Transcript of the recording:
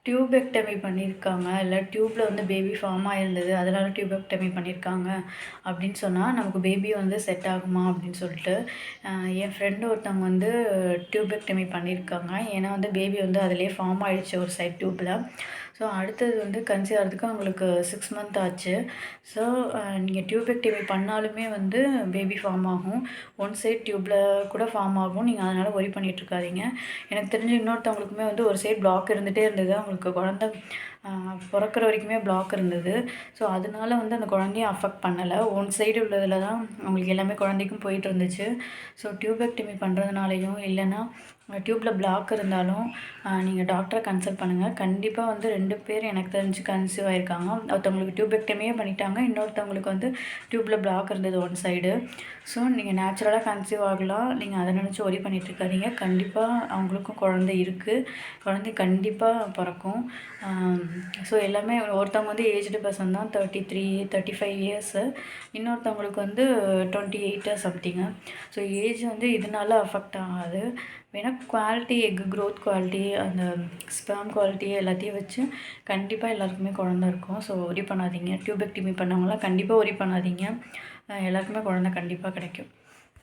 Tubectomy பண்ணியிருக்காங்க, இல்ல டியூப்ல வந்து பேபி ஃபார்ம் ஆயிருந்தது. அதனால டியூபெக்டமி பண்ணியிருக்காங்க அப்படின்னு சொன்னா, நமக்கு பேபி வந்து செட் ஆகுமா அப்படின்னு சொல்லிட்டு, என் ஃப்ரெண்டு ஒருத்தவங்க வந்து டியூபெக்டமி பண்ணியிருக்காங்க. ஏன்னா வந்து பேபி வந்து அதிலேயே ஃபார்ம் ஆயிடுச்சு ஒரு சைட் டியூப்ல. ஸோ அடுத்தது வந்து கன்சீவ் ஆகிறதுக்கு அவங்களுக்கு 6 மந்த் ஆச்சு. ஸோ நீங்கள் டியூபெக்டமி பண்ணாலுமே வந்து பேபி ஃபார்ம் ஆகும். ஒன் சைட் டியூப்ல கூட ஃபார்ம் ஆகும். நீங்கள் அதனால் ஒரி பண்ணிட்டு இருக்காதீங்க. எனக்கு தெரிஞ்சு இன்னொருத்தவங்களுக்குமே வந்து ஒரு சைடு பிளாக் இருந்துகிட்டே இருந்தது. அவங்களுக்கு குழந்த பிறக்கிற வரைக்குமே பிளாக் இருந்தது. ஸோ அதனால வந்து அந்த குழந்தைய அஃபெக்ட் பண்ணலை. ஒன் சைடு உள்ளதில் தான் அவங்களுக்கு எல்லாமே குழந்தைக்கும் போயிட்டு இருந்துச்சு. ஸோ டியூபெக்டமி பண்ணுறதுனாலையும் இல்லைன்னா டியூப்ல பிளாக் இருந்தாலும் நீங்கள் டாக்டரை கன்சல்ட் பண்ணுங்கள். கண்டிப்பாக வந்து 2 பேர் எனக்கு தெரிஞ்சு கன்சீவ் ஆயிருக்காங்க. ஒருத்தவங்களுக்கு டியூபெக்டமியே பண்ணிட்டாங்க. இன்னொருத்தவங்களுக்கு வந்து டியூப்ல பிளாக் இருந்தது ஒன் சைடு. ஸோ நீங்கள் நேச்சுரலாக கன்சீவ் ஆகலாம். நீங்கள் அதை நினச்சி ஒரி பண்ணிட்டு இருக்காதீங்க. கண்டிப்பாக அவங்களுக்கும் குழந்தை இருக்குது. குழந்தை கண்டிப்பாக பிறக்கும். ஸோ எல்லாமே ஒருத்தவங்க வந்து ஏஜ்டு பர்சன் தான் 33, 35 இயர்ஸு. இன்னொருத்தவங்களுக்கு வந்து 28 சம்திங்கு. ஸோ ஏஜ் வந்து இதனால அஃபெக்ட் ஆகாது. வேணா குவாலிட்டி க்ரோத் குவாலிட்டி அந்த ஸ்பெர்ம் குவாலிட்டி எல்லாத்தையும் வச்சு கண்டிப்பாக எல்லாருக்குமே குழந்த இருக்கும். ஸோ ஒரி பண்ணாதீங்க. டியூபெக்டமி பண்ணவங்களாம் கண்டிப்பாக ஒரி பண்ணாதீங்க. எல்லாருக்குமே குழந்த கண்டிப்பாக கிடைக்கும்.